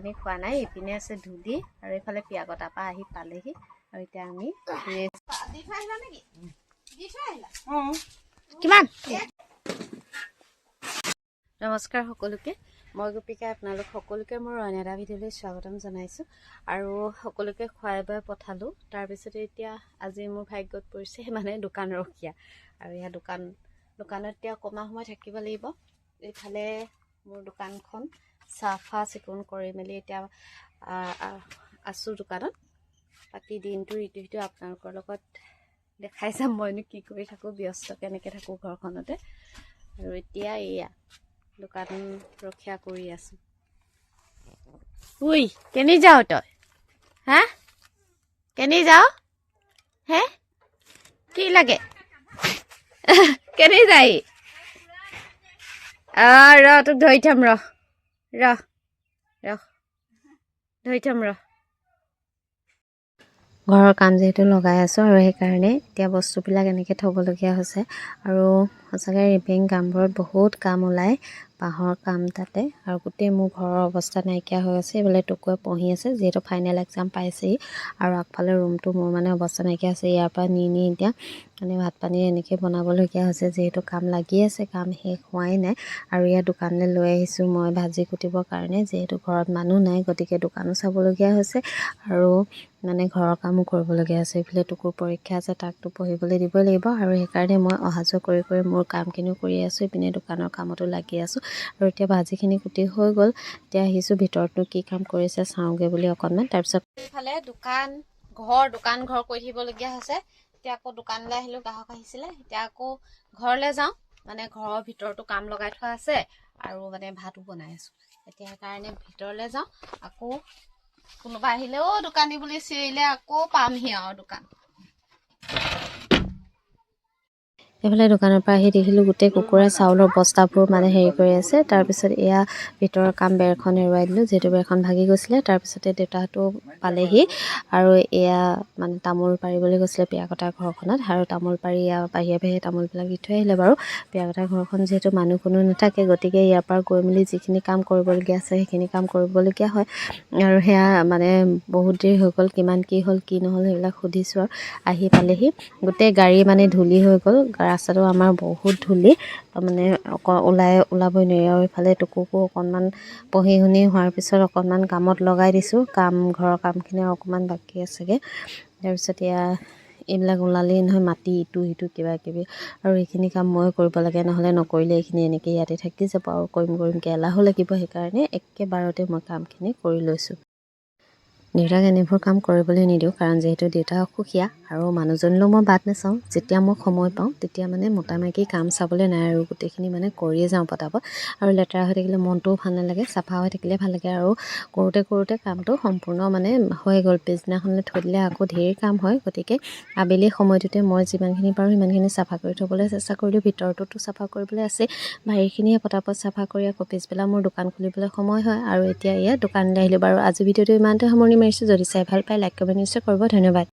পানী খোৱা নাই ইপিনে আছে ধুলি আৰু এইফালে পিয়াগতাৰ পৰা আহি পালেহি আৰু এতিয়া আমি কিমান নমস্কাৰ সকলোকে মই গোপিকা আপোনালোক সকলোকে মোৰ অন্য এটা ভিডিঅ'লৈ স্বাগতম জনাইছোঁ আৰু সকলোকে খুৱাই বুৱাই পঠালোঁ তাৰপিছতে এতিয়া আজি মোৰ ভাগ্যত পৰিছে মানে দোকান ৰখীয়া আৰু ইয়াৰ দোকানত এতিয়া অকণমান সময় থাকিব লাগিব এইফালে মোৰ দোকানখন চাফা চিকুণ কৰি মেলি এতিয়া আছোঁ দোকানত বাকী দিনটো ইটো সিটো আপোনালোকৰ লগত দেখাই যাম মইনো কি কৰি থাকোঁ ব্যস্ত কেনেকৈ থাকোঁ ঘৰখনতে আৰু এতিয়া এয়া দোকান ৰক্ষা কৰি আছোঁ উই কেনি যাও তই হা কেনি যাও হে কি লাগে কেনি যাই ৰ তোক ধৰি থম ৰ ধৰি থম ৰ ঘৰৰ কাম যিহেতু লগাই আছোঁ আৰু সেইকাৰণে এতিয়া বস্তুবিলাক এনেকৈ থ'বলগীয়া হৈছে আৰু সঁচাকৈ ৰিপেয়াৰিং কামবোৰত বহুত কাম ওলায় বাঁহৰ কাম তাতে আৰু গোটেই মোৰ ঘৰৰ অৱস্থা নাইকিয়া হৈ আছে এইফালে টুকুৱে পঢ়ি আছে যিহেতু ফাইনেল এক্সাম পাইছেই আৰু আগফালে ৰুমটো মোৰ মানে অৱস্থা নাইকিয়া আছে ইয়াৰ পৰা নি এতিয়া মানে ভাত পানী এনেকৈ বনাবলগীয়া হৈছে যিহেতু কাম লাগি আছে কাম শেষ হোৱাই নাই আৰু ইয়াৰ দোকানলৈ লৈ আহিছোঁ মই ভাজি কুটিবৰ কাৰণে যিহেতু ঘৰত মানুহ নাই গতিকে দোকানো চাবলগীয়া হৈছে আৰু মানে ঘৰৰ কামো কৰিবলগীয়া আছে এইফালে টুকুৰ পৰীক্ষা আছে তাকতো পঢ়িবলৈ দিবই লাগিব আৰু সেইকাৰণে মই অহা যোৱা কৰি মোৰ কামখিনিও কৰি আছোঁ ইপিনে দোকানৰ কামতো লাগি আছোঁ আৰু এতিয়া ভাজিখিনি কুটি হৈ গ'ল এতিয়া আহিছোঁ ভিতৰতনো কি কাম কৰিছে চাওঁগৈ বুলি অকণমান তাৰপিছত এইফালে দোকান ঘৰ কৰি থাকিবলগীয়া হৈছে এতিয়া আকৌ দোকানলৈ আহিলোঁ গ্ৰাহক আহিছিলে এতিয়া আকৌ ঘৰলৈ যাওঁ মানে ঘৰৰ ভিতৰতো কাম লগাই থোৱা আছে আৰু মানে ভাতো বনাই আছোঁ এতিয়া সেইকাৰণে ভিতৰলৈ যাওঁ আকৌ কোনোবা আহিলেও দোকানী বুলি চিঞৰিলে আকৌ পামহি আৰু দোকান এইফালে দোকানৰ পৰা আহি দেখিলোঁ গোটেই কুকুৰাই চাউলৰ বস্তাবোৰ মানে হেৰি কৰি আছে তাৰপিছত এয়া ভিতৰৰ কাম বেৰখন এৰুৱাই দিলোঁ যিহেতু বেৰখন ভাগি গৈছিলে তাৰপিছতে দেউতাহঁতো পালেহি আৰু এয়া মানে তামোল পাৰিবলৈ গৈছিলে পিয়া কটা ঘৰখনত আৰু তামোল পাৰি ইয়াৰ বাহিৰে তামোলবিলাক দি থৈ আহিলে বাৰু পিয়া কটা ঘৰখন যিহেতু মানুহ কোনো নাথাকে গতিকে ইয়াৰ পৰা গৈ মেলি যিখিনি কাম কৰিবলগীয়া আছে সেইখিনি কাম কৰিবলগীয়া হয় আৰু সেয়া মানে বহুত দেৰি হৈ গ'ল কিমান কি হ'ল কি নহ'ল সেইবিলাক সুধিছোঁ আৰু আহি পালেহি গোটেই গাড়ী মানে ধূলি হৈ গ'ল ৰাস্তাটো আমাৰ বহুত ধূলি মানে ওলাবই নোৱাৰি আৰু ইফালে টুকুকো অকণমান পঢ়ি শুনি হোৱাৰ পিছত অকণমান কামত লগাই দিছোঁ ঘৰৰ কামখিনি অকণমান বাকী আছেগৈ তাৰপিছত এইবিলাক ওলালেই নহয় মাটি ইটো সিটো কিবা কিবি আৰু এইখিনি কাম মই কৰিব লাগে নহ'লে নকৰিলে এইখিনি এনেকৈ ইয়াতে থাকি যাব আৰু কৰিমকৈ এলাহো লাগিব সেইকাৰণে একেবাৰতে মই কামখিনি কৰি লৈছোঁ দেউতাক এনেবোৰ কাম কৰিবলৈ নিদিওঁ কাৰণ যিহেতু দেউতা অসুখীয়া আৰু মানুহজনীলৈও মই বাট নাচাওঁ যেতিয়া মই সময় পাওঁ তেতিয়া মানে মোটামাকি কাম চাবলৈ নাই আৰু গোটেইখিনি মানে কৰিয়ে যাওঁ পটাপট আৰু লেতেৰা হৈ থাকিলে মনটোও ভাল নালাগে চাফা হৈ থাকিলে ভাল লাগে আৰু কৰোঁতে কামটো সম্পূৰ্ণ মানে হৈ গ'ল পিছদিনাখনলৈ থৈ দিলে আকৌ ঢেৰ কাম হয় গতিকে আবেলি সময়টোতে মই যিমানখিনি পাৰোঁ সিমানখিনি চাফা কৰি থ'বলৈ চেষ্টা কৰিলোঁ ভিতৰটোতো চাফা কৰিবলৈ আছে বাহিৰখিনিয়ে পটাপট চাফা কৰি আকৌ পিছবেলা মোৰ দোকান খুলিবলৈ সময় হয় আৰু এতিয়া দোকানলৈ আহিলোঁ বাৰু আজি ভিডিঅ'টো ইমানতে সামৰণি মাৰিছোঁ যদি চাই ভাল পায় লাইক কমেণ্ট নিশ্চয় কৰিব ধন্যবাদ।